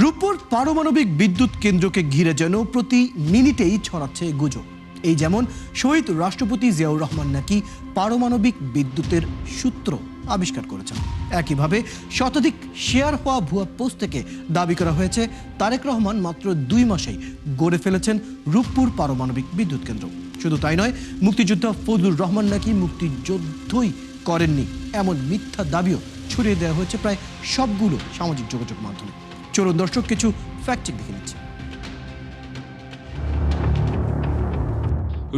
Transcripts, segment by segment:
রূপপুর পারমাণবিক বিদ্যুৎ কেন্দ্রকে ঘিরে যেন প্রতি মিনিটেই ছড়াচ্ছে গুজব। এই যেমন শহীদ রাষ্ট্রপতি জিয়াউর রহমান নাকি পারমাণবিক বিদ্যুতের সূত্র আবিষ্কার করেছেন। একইভাবে শতাধিক শেয়ার হওয়া ভুয়া পোস্ট থেকে দাবি করা হয়েছে তারেক রহমান মাত্র 2 মাসেই গড়ে ফেলেছেন রূপপুর পারমাণবিক বিদ্যুৎ কেন্দ্র। শুধু তাই নয়, মুক্তিযোদ্ধা ফজলুর রহমান নাকি মুক্তিযুদ্ধই করেননি এমন মিথ্যা দাবিও ছড়িয়ে দেওয়া হয়েছে প্রায় সবগুলো সামাজিক যোগাযোগ মাধ্যমে। চলুন দর্শক কিছু ফ্যাক্ট চেক দেখে নিচ্ছি।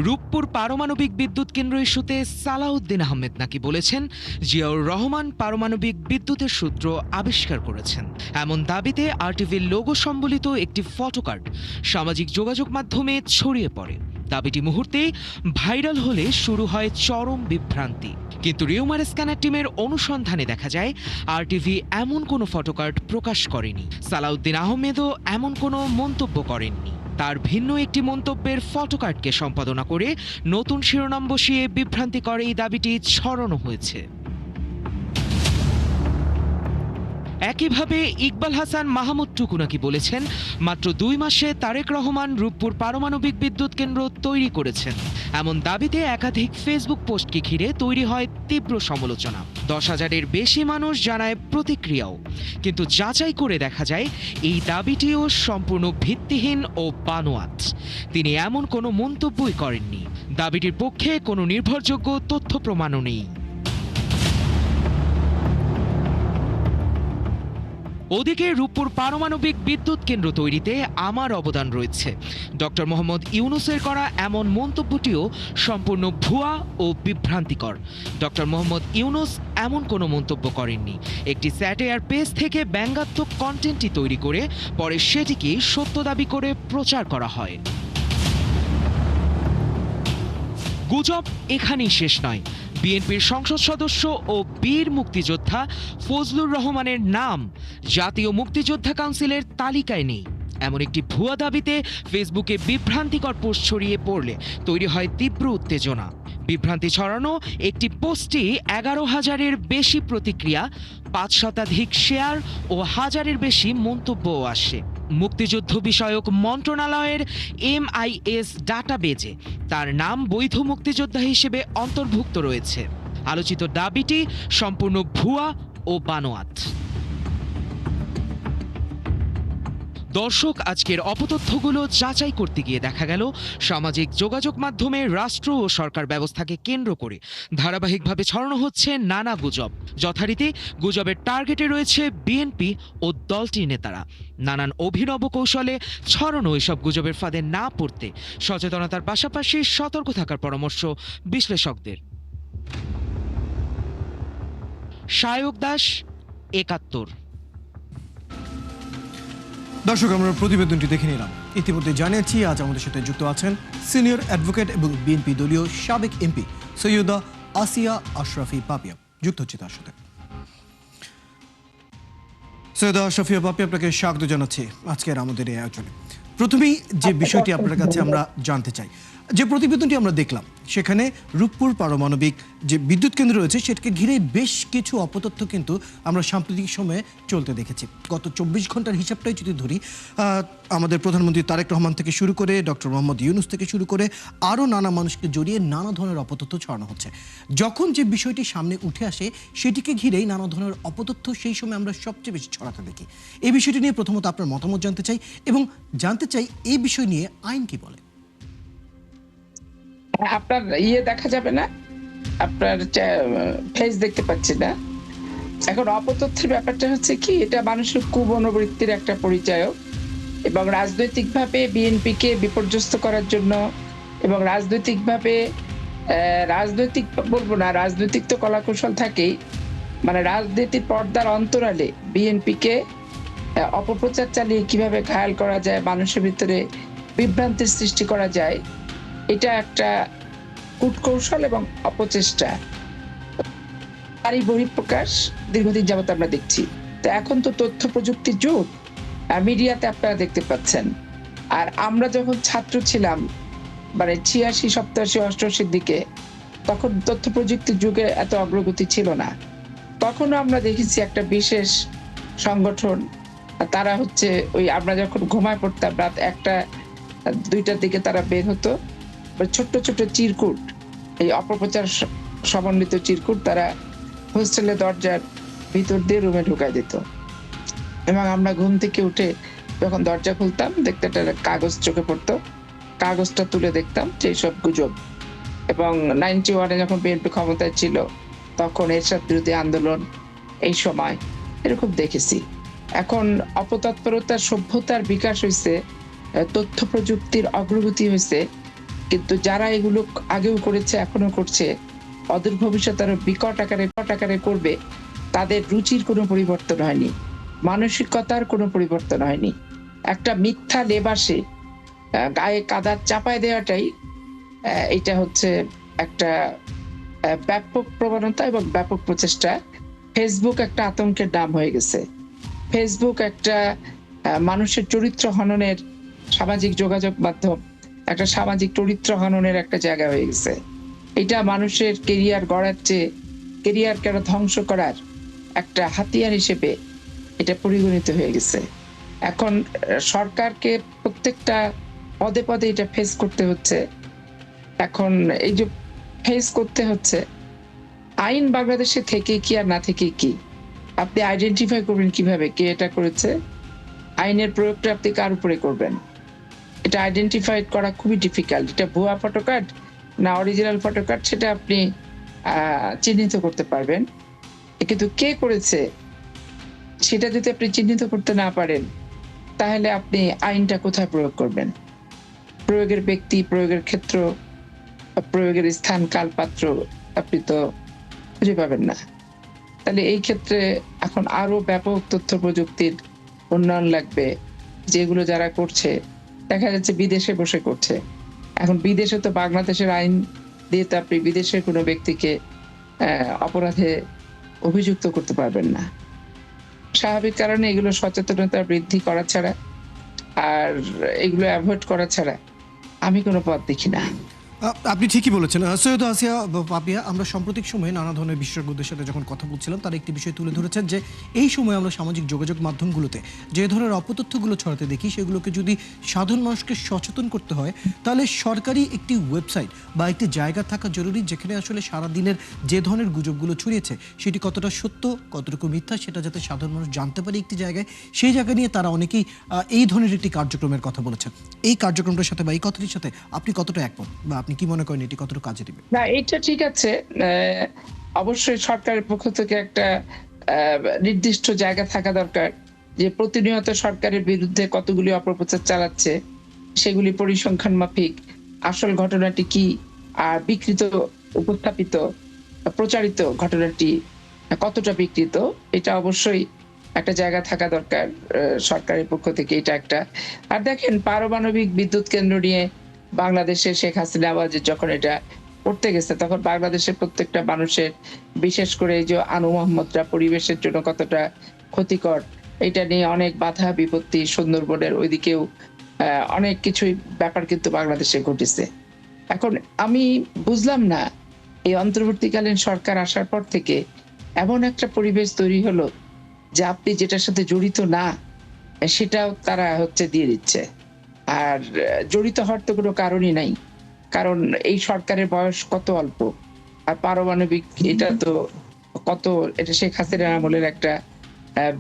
রূপপুর পারমাণবিক বিদ্যুৎ কেন্দ্র ইস্যুতে সালাউদ্দিন আহমেদ নাকি বলেছেন জিয়াউর রহমান পারমাণবিক বিদ্যুতের সূত্র আবিষ্কার করেছেন। এমন দাবিতে আরটিভির লোগো সম্বলিত একটি ফটোকার্ড সামাজিক যোগাযোগ মাধ্যমে ছড়িয়ে পড়ে। দাবিটি মুহূর্তেই ভাইরাল হলে শুরু হয় চরম বিভ্রান্তি। কিন্তু রিউমার স্ক্যানার টিমের অনুসন্ধানে দেখা যায় আরটিভি এমন কোনো ফটোকার্ড প্রকাশ করেনি। সালাউদ্দিন আহমেদও এমন কোনো মন্তব্য করেননি। তার ভিন্ন একটি মন্তব্যের ফটোকার্ডকে সম্পাদনা করে নতুন শিরোনাম বসিয়ে বিভ্রান্তিকর এই দাবিটি ছড়ানো হয়েছে। একইভাবে ইকবাল হাসান মাহমুদ টুকু নাকি বলেছেন মাত্র 2 মাসে তারেক রহমান রূপপুর পারমাণবিক বিদ্যুৎ কেন্দ্র তৈরি করেছেন। এমন দাবিতে একাধিক ফেসবুক পোস্টকে ঘিরে তৈরি হয় তীব্র সমালোচনা। 10,000-এর বেশি মানুষ জানায় প্রতিক্রিয়াও। কিন্তু যাচাই করে দেখা যায় এই দাবিটিও সম্পূর্ণ ভিত্তিহীন ও বানোয়াট। তিনি এমন কোনো মন্তব্যই করেননি। দাবিটির পক্ষে কোনো নির্ভরযোগ্য তথ্য প্রমাণও নেই। ওদিকে রূপপুর পারমাণবিক বিদ্যুৎ কেন্দ্র তৈরিতে আমার অবদান রয়েছে ডক্টর মোহাম্মদ ইউনূসের করা এমন মন্তব্যটিও সম্পূর্ণ ভুয়া ও বিভ্রান্তিকর। ডক্টর মোহাম্মদ ইউনূস এমন কোনো মন্তব্য করেননি। একটি স্যাটায়ার পেজ থেকে ব্যঙ্গাত্মক কন্টেন্টটি তৈরি করে পরে সেটিকে সত্য দাবি করে প্রচার করা হয়। গুজব এখানেই শেষ নয়। বিএনপির সংসদ সদস্য ও বীর মুক্তিযোদ্ধা ফজলুর রহমানের নাম জাতীয় মুক্তিযোদ্ধা কাউন্সিলের তালিকায় নেই এমন একটি ভুয়া দাবিতে ফেসবুকে বিভ্রান্তিকর পোস্ট ছড়িয়ে পড়লে তৈরি হয় তীব্র উত্তেজনা। বিভ্রান্তি ছড়ানো একটি পোস্টে 11,000-এর বেশি প্রতিক্রিয়া, 5 শতাধিক শেয়ার ও 1,000-এর বেশি মন্তব্যও আসে। মুক্তিযুদ্ধ বিষয়ক মন্ত্রণালয়ের MIS ডাটাবেজে তার নাম বৈধ মুক্তিযোদ্ধা হিসেবে অন্তর্ভুক্ত রয়েছে। আলোচিত দাবিটি সম্পূর্ণ ভুয়া ও বানোয়াট। দর্শক, আজকের অপতথ্যগুলো যাচাই করতে গিয়ে দেখা গেল সামাজিক যোগাযোগ মাধ্যমে রাষ্ট্র ও সরকার ব্যবস্থাকে কেন্দ্র করে ধারাবাহিকভাবে ছড়ানো হচ্ছে নানা গুজব। যথারীতি গুজবের টার্গেটে রয়েছে বিএনপি ও দলটির নেতারা। নানান অভিনব কৌশলে ছড়ানো এসব গুজবের ফাঁদে না পড়তে সচেতনতার পাশাপাশি সতর্ক থাকার পরামর্শ বিশ্লেষকদের। সায়ক দাস, ৭১। দর্শক, আমরা প্রতিবেদনটি দেখে নিলাম। ইতিমধ্যে জানিয়েছি আজ আমাদের সাথে যুক্ত আছেন সিনিয়র অ্যাডভোকেট এবং বিএনপি দলীয় সাবেক এমপি সৈয়দা আসিয়া আশরাফি পাপিয়া। যুক্ত হচ্ছে তার সাথে। সৈয়দা আশরাফি পাপিয়া, আপনাকে স্বাগত জানাচ্ছি আজকের আমাদের এই আয়োজনে। প্রথমেই যে বিষয়টি আপনার কাছে আমরা জানতে চাই, যে প্রতিবেদনটি আমরা দেখলাম সেখানে রূপপুর পারমাণবিক যে বিদ্যুৎ কেন্দ্র রয়েছে সেটাকে ঘিরে বেশ কিছু অপতথ্য কিন্তু আমরা সাম্প্রতিক সময়ে চলতে দেখেছি। গত 24 ঘন্টার হিসাবটাই যদি ধরি, আমাদের প্রধানমন্ত্রী তারেক রহমান থেকে শুরু করে ডক্টর মোহাম্মদ ইউনূস থেকে শুরু করে আরও নানা মানুষকে জড়িয়ে নানা ধরনের অপতথ্য ছড়ানো হচ্ছে। যখন যে বিষয়টি সামনে উঠে আসে সেটিকে ঘিরেই নানা ধরনের অপতথ্য সেই সময় আমরা সবচেয়ে বেশি ছড়াতে দেখি। এই বিষয়টি নিয়ে প্রথমত আপনার মতামত জানতে চাই এবং জানতে চাই এই বিষয় নিয়ে আইন কি বলে। আপনার দেখা যাবে না, আপনার ফেস দেখতে পাচ্ছি না। এখন অপতথ্যের ব্যাপারটা হচ্ছে কি, এটা মানুষের কুমনোবৃত্তির একটা পরিচয় এবং রাজনৈতিকভাবে বিএনপিকে বিপর্যস্ত করার জন্য এবং রাজনৈতিকভাবে রাজনৈতিক বলবো না, রাজনৈতিক তো কলাকৌশল থাকেই, মানে রাজনীতির পর্দার অন্তরালে বিএনপিকে অপপ্রচার চালিয়ে কিভাবে ঘায়াল করা যায়, মানুষের ভিতরে বিভ্রান্তির সৃষ্টি করা যায়, এটা একটা কূটকৌশল এবং অপচেষ্টা, তারই বহিঃপ্রকাশ দীর্ঘদিন যাবত আমরা দেখছি। তো এখন তো তথ্য প্রযুক্তির যুগ, মিডিয়াতে আপনারা দেখতে পাচ্ছেন। আর আমরা যখন ছাত্র ছিলাম, মানে 86, 87, 88 দিকে, তখন তথ্য প্রযুক্তির যুগে এত অগ্রগতি ছিল না। তখনও আমরা দেখেছি একটা বিশেষ সংগঠন আর তারা হচ্ছে ওই আমরা যখন ঘুমায় পড়তাম রাত 1টা 2টার দিকে তারা বের হতো, ছোট্ট ছোট্ট চিরকুট, এই অপপ্রচার সমন্বিত চিরকুট তারা হোস্টেলের দরজার ভিতর দিয়ে রুমে ঢুকাই দিত। এবং আমরা ঘুম থেকে উঠে যখন দরজা খুলতাম দেখতে একটা কাগজ চোখে পড়তো, কাগজটা তুলে দেখতাম যে সব গুজব। এবং 91-এ যখন বিএনপি ক্ষমতায় ছিল তখন এরশাদ বিরোধী আন্দোলন, এই সময় এরকম দেখেছি। এখন অপতৎপরতার সভ্যতার বিকাশ হয়েছে, তথ্য প্রযুক্তির অগ্রগতি হয়েছে, কিন্তু যারা এগুলো আগেও করেছে এখনো করছে, অদূর ভবিষ্যৎ আরো বিকট আকারে করবে, তাদের রুচির কোনো পরিবর্তন হয়নি, মানসিকতার কোনো পরিবর্তন হয়নি। একটা মিথ্যা লেবাসে গায়ে কাদা চাপায় দেওয়াটাই এটা হচ্ছে একটা ব্যাপক প্রবণতা এবং ব্যাপক প্রচেষ্টা। ফেসবুক একটা আতঙ্কের নাম হয়ে গেছে। ফেসবুক একটা মানুষের চরিত্র হননের সামাজিক যোগাযোগ মাধ্যম, একটা সামাজিক চরিত্র হননের একটা জায়গা হয়ে গেছে। এটা মানুষের কেরিয়ার গড়ার চেয়ে কেরিয়ার কেন ধ্বংস করার একটা হাতিয়ার হিসেবে এটা পরিগণিত হয়ে গেছে। এখন সরকারকে প্রত্যেকটা পদে পদে এটা ফেস করতে হচ্ছে। এখন এই যে ফেস করতে হচ্ছে, আইন বাংলাদেশে থেকে কি আর না থেকে কি, আপনি আইডেন্টিফাই করবেন কিভাবে কে এটা করেছে? আইনের প্রয়োগটা আপনি কার উপরে করবেন? এটা আইডেন্টিফাই করা খুবই ডিফিকাল্ট। এটা ভুয়া ফটোকার্ড না অরিজিনাল ফটোকার্ড সেটা আপনি চিহ্নিত করতে পারবেন, কিন্তু কে করেছে সেটা যদি আপনি চিহ্নিত করতে না পারেন তাহলে আপনি আইনটা কোথায় প্রয়োগ করবেন? প্রয়োগের ব্যক্তি, প্রয়োগের ক্ষেত্র, প্রয়োগের স্থান, কাল, পাত্র আপনি তো খুঁজে পাবেন না। তাহলে এই ক্ষেত্রে এখন আরো ব্যাপক তথ্য প্রযুক্তির উন্নয়ন লাগবে, যেগুলো যারা করছে দেখা যাচ্ছে বিদেশে বসে করছে। এখন বিদেশে তো বাংলাদেশের আইন দিয়ে তো আপনি বিদেশের কোনো ব্যক্তিকে অপরাধে অভিযুক্ত করতে পারবেন না। স্বাভাবিক কারণে এগুলো সচেতনতা বৃদ্ধি করা ছাড়া আর এগুলো অ্যাভয়েড করা ছাড়া আমি কোনো পথ দেখি না। আপনি ঠিকই বলেছেন সৈয়দ আসিয়া পাপিয়া। আমরা সাম্প্রতিক সময়ে নানা ধরনের বিশেষজ্ঞদের সাথে যখন কথা বলছিলাম তারা একটি বিষয় তুলে ধরেছেন যে এই সময় আমরা সামাজিক যোগাযোগ মাধ্যমগুলোতে যে ধরনের অপতথ্যগুলো ছড়াতে দেখি সেগুলোকে যদি সাধারণ মানুষকে সচেতন করতে হয় তাহলে সরকারি একটি ওয়েবসাইট বা একটি জায়গা থাকা জরুরি, যেখানে আসলে সারাদিনের যে ধরনের গুজবগুলো ছড়িয়েছে সেটি কতটা সত্য কতটুকু মিথ্যা সেটা যাতে সাধারণ মানুষ জানতে পারে একটি জায়গায়, সেই জায়গা নিয়ে তারা অনেকেই এই ধরনের একটি কার্যক্রমের কথা বলেছেন। এই কার্যক্রমটার সাথে বা এই কথাটির সাথে আপনি কতটা একমত বা আপনি কি মনে করেন এটি কতটা কাজে দিবে? না, এটা ঠিক আছে। অবশ্যই সরকারের পক্ষ থেকে একটা নির্দিষ্ট জায়গা থাকা দরকার যে প্রতিনিয়ত সরকারের বিরুদ্ধে কতগুলি অপপ্রচার চালাচ্ছে সেগুলি পরিসংখ্যান মাফিক আসল ঘটনাটি কি, আর বিকৃত উপস্থাপিত প্রচারিত ঘটনাটি কতটা বিকৃত, এটা অবশ্যই একটা জায়গা থাকা দরকার সরকারের পক্ষ থেকে। এটা একটা। আর দেখেন, পারমাণবিক বিদ্যুৎ কেন্দ্র নিয়ে বাংলাদেশে শেখ হাসিনা যখন এটা করতে গেছে তখন বাংলাদেশের প্রত্যেকটা মানুষের, বিশেষ করে এই যে আনু মোহাম্মদরা পরিবেশের জন্য কতটা ক্ষতিকর এটা নিয়ে অনেক বাধা বিপত্তি, সুন্দরবনের ওইদিকেও অনেক কিছুই ব্যাপার কিন্তু বাংলাদেশে ঘটেছে। এখন আমি বুঝলাম না এই অন্তর্বর্তীকালীন সরকার আসার পর থেকে এমন একটা পরিবেশ তৈরি হলো যে আপনি যেটার সাথে জড়িত না সেটাও তারা দিয়ে দিচ্ছে। আর জড়িত হওয়ার তো কোনো কারণই নাই, কারণ এই সরকারের বয়স কত অল্প। আর পারমাণবিক এটা তো এটা শেখ হাসিনার আমলের একটা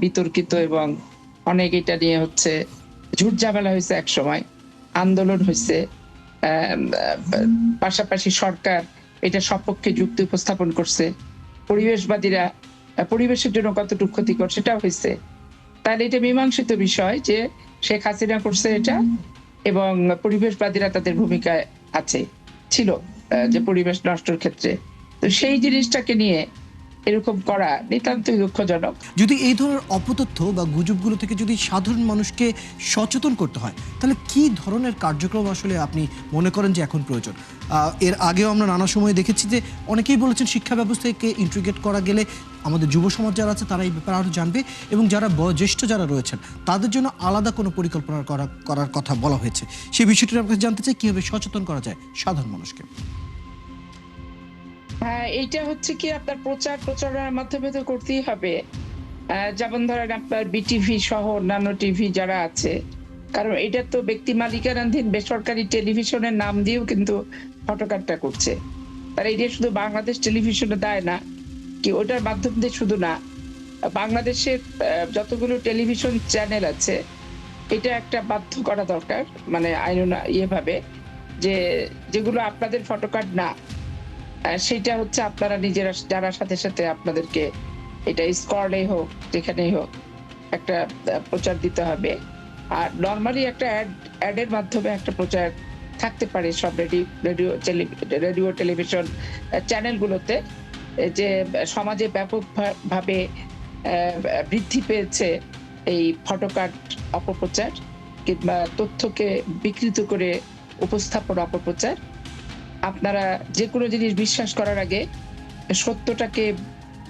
বিতর্কিত এবং অনেক এটা নিয়ে ঝুট ঝামেলা হয়েছে, এক সময় আন্দোলন হয়েছে, পাশাপাশি সরকার এটা সপক্ষে যুক্তি উপস্থাপন করছে, পরিবেশবাদীরা পরিবেশের জন্য কতটুকু ক্ষতিকর সেটাও হয়েছে। তাহলে এটা মীমাংসিত বিষয় যে শেখ হাসিনা করছে এটা এবং পরিবেশবাদীরা তাদের ভূমিকায় ছিল যে পরিবেশ নষ্টের ক্ষেত্রে। তো সেই জিনিসটাকে নিয়ে এরকম করা নিতান্তই দুঃখজনক। যদি এই ধরনের অপতথ্য বা গুজবগুলো থেকে যদি সাধারণ মানুষকে সচেতন করতে হয় তাহলে কি ধরনের কার্যক্রম আসলে আপনি মনে করেন যে এখন প্রয়োজন? এর আগেও আমরা নানা সময় দেখেছি যে অনেকেই বলেছেন শিক্ষা ব্যবস্থাকে ইন্টিগ্রেট করা গেলে আমাদের যুব সমাজ যারা আছে তারা এই ব্যাপারে আরও জানবে এবং যারা বয়োজ্যেষ্ঠ যারা রয়েছেন তাদের জন্য আলাদা কোনো পরিকল্পনা করার কথা বলা হয়েছে। সেই বিষয়টি আপনাকে জানতে চাই কীভাবে সচেতন করা যায় সাধারণ মানুষকে। হ্যাঁ, এইটা কি আপনার প্রচারণার মাধ্যমে তো করতেই হবে। যেমন ধরেন আপনার বিটিভি সহ অন্যান্য টিভি যারা আছে, কারণ এটা তো ব্যক্তি মালিকানাধীন বেসরকারি টেলিভিশনের নাম দিয়েও কিন্তু ফটোকার্ডটা করছে। তারা এটা শুধু বাংলাদেশ টেলিভিশনে দেয় না, কি ওটার মাধ্যম দিয়ে শুধু না, বাংলাদেশের যতগুলো টেলিভিশন চ্যানেল আছে এটা একটা বাধ্য করা দরকার, মানে আইন ভাবে, যে যেগুলো আপনাদের ফটোকার্ড না, সেটা হচ্ছে আপনারা নিজেরা যারা সাথে সাথে আপনাদেরকে এটা স্কলে হোক যেখানেই হোক একটা প্রচার দিতে হবে। আর নর্মালি একটা অ্যাডের মাধ্যমে একটা প্রচার থাকতে পারে সব রেডিও টেলিভিশন চ্যানেলগুলোতে, যে সমাজে ব্যাপকভাবে বৃদ্ধি পেয়েছে এই ফটোকার্ড অপপ্রচার কিংবা তথ্যকে বিকৃত করে উপস্থাপন অপপ্রচার। আপনারা যে কোনো জিনিস বিশ্বাস করার আগে সত্যটাকে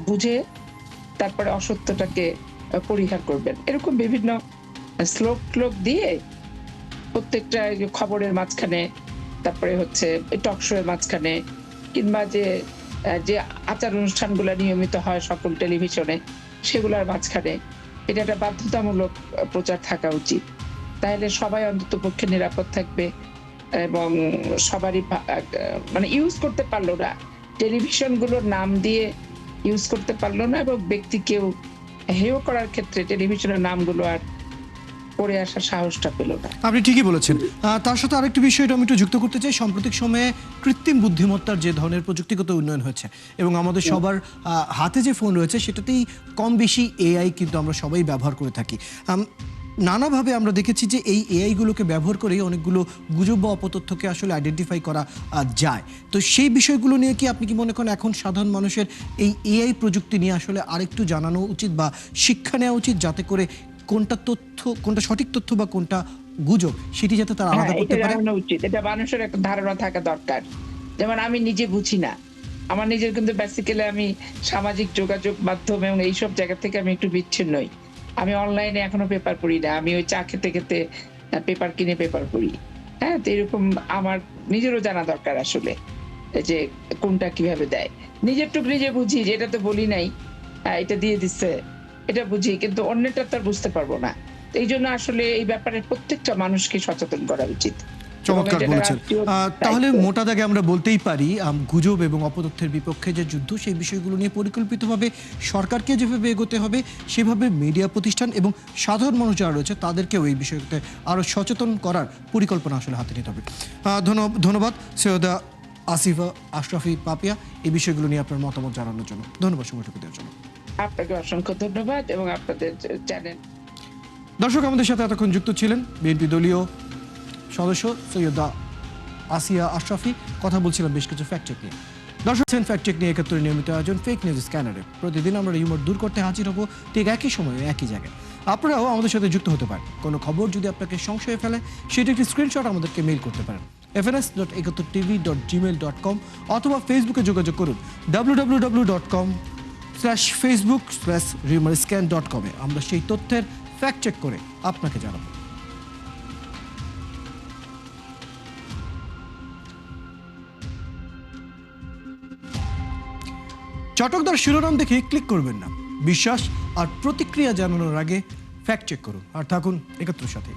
বুঝে তারপরে অসত্যটাকে পরিহার করবেন, এরকম বিভিন্ন শ্লোক দিয়ে প্রত্যেকটা খবরের মাঝখানে, তারপরে হচ্ছে টক শো এর মাঝখানে, কিংবা যে আচার অনুষ্ঠানগুলো নিয়মিত হয় সকল টেলিভিশনে সেগুলোর মাঝখানে এটা একটা বাধ্যতামূলক প্রচার থাকা উচিত। তাহলে সবাই অন্তত পক্ষে নিরাপদ থাকবে এবং সবারই মানে ইউজ করতে পারলো না, টেলিভিশন গুলোর নাম দিয়ে ইউজ করতে পারলো না, এবং ব্যক্তিকেও হেয় করার ক্ষেত্রে টেলিভিশনের নামগুলো আর পড়ে আসার সাহসটা পেল না। আপনি ঠিকই বলেছেন। তার সাথে আরেকটি বিষয় আমি একটু যুক্ত করতে চাই। সাম্প্রতিক সময়ে কৃত্রিম বুদ্ধিমত্তার যে ধরনের প্রযুক্তিগত উন্নয়ন হয়েছে এবং আমাদের সবার হাতে যে ফোন রয়েছে সেটাতেই কম বেশি এআই কিন্তু আমরা সবাই ব্যবহার করে থাকি। নানাভাবে আমরা দেখেছি যে এই এআইগুলোকে ব্যবহার করেই অনেকগুলো গুজব বা অপতথ্যকে আসলে আইডেন্টিফাই করা যায়। তো সেই বিষয়গুলো নিয়ে কি আপনি কি মনে করেন এখন সাধারণ মানুষের এই এআই প্রযুক্তি নিয়ে আসলে আরেকটু জানানো উচিত বা শিক্ষা নেওয়া উচিত, যাতে করে কোনটা তথ্য, কোনটা সঠিক তথ্য বা কোনটা গুজব সেটি যাতে তারা আলাদা করতে পারে? উচিত, এটা মানুষের একটা ধারণা থাকা দরকার। যেমন আমি নিজে বুঝি না, আমার নিজের কিন্তু বেসিক্যালি আমি সামাজিক যোগাযোগ মাধ্যম এবং এইসব জায়গা থেকে আমি একটু বিচ্ছিন্নই। আমি অনলাইনে এখনো পেপার পড়ি না, আমি ওই চা খেতে খেতে পেপার কিনে পেপার পড়ি। হ্যাঁ, তো এরকম আমার নিজেরও জানা দরকার আসলে যে কোনটা কিভাবে দেয়। নিজের টুক নিজে বুঝি, যে এটা তো বলি নাই, এটা দিয়ে দিচ্ছে, এটা বুঝি, কিন্তু অন্যটা তো আর বুঝতে পারবো না। এই জন্য আসলে এই ব্যাপারে প্রত্যেকটা মানুষকে সচেতন করা উচিত। চমৎকার বলেছেন। তাহলে মোটা দাগে আমরা বলতেই পারি গুজব এবং অপতথ্যের বিপক্ষে যে যুদ্ধ, সেই বিষয়গুলো নিয়ে পরিকল্পিতভাবে সরকারকে যেভাবে এগোতে হবে সেভাবে মিডিয়া প্রতিষ্ঠান এবং সাধারণ মানুষ যারা রয়েছে তাদেরকেও এই বিষয়তে আরও সচেতন করার পরিকল্পনা আসলে হাতে নিতে হবে। ধন্যবাদ সৈয়দা আসিফা আশরাফি পাপিয়া এই বিষয়গুলো নিয়ে আপনার মতামত জানানোর জন্য। ধন্যবাদ সময়টুকু দেওয়ার জন্য। আপনাকে অসংখ্য ধন্যবাদ এবং আপনাদের চ্যানেল। দর্শক, আমাদের সাথে এতক্ষণ যুক্ত ছিলেন বিএনপি দলীয় সদস্য সৈয়দা আসিয়া আশরাফি। কথা বলছিলাম বেশ কিছু ফ্যাক্ট চেক নিয়ে। দর্শক, ফ্যাক্ট চেক নিয়ে 71 নিয়মিত আয়োজন ফেক নিউজ স্ক্যানারে। প্রতিদিন আমরা রিউমার দূর করতে হাজির হব ঠিক একই সময়ে একই জায়গায়। আপনারাও আমাদের সাথে যুক্ত হতে পারেন। কোনো খবর যদি আপনাকে সংশয়ে ফেলে সেটা একটি স্ক্রিনশট আমাদেরকে মেইল করতে পারেন fns.71tv@gmail.com অথবা ফেসবুকে যোগাযোগ করুন www.facebook/rumorscan.com। আমরা সেই তথ্যের ফ্যাক্ট চেক করে আপনাকে জানাবো। চটকদার শিরোনাম দেখে ক্লিক করবেন না। বিশ্বাস আর প্রতিক্রিয়া জানানোর আগে ফ্যাক্ট চেক করুন আর থাকুন 71 সাথে।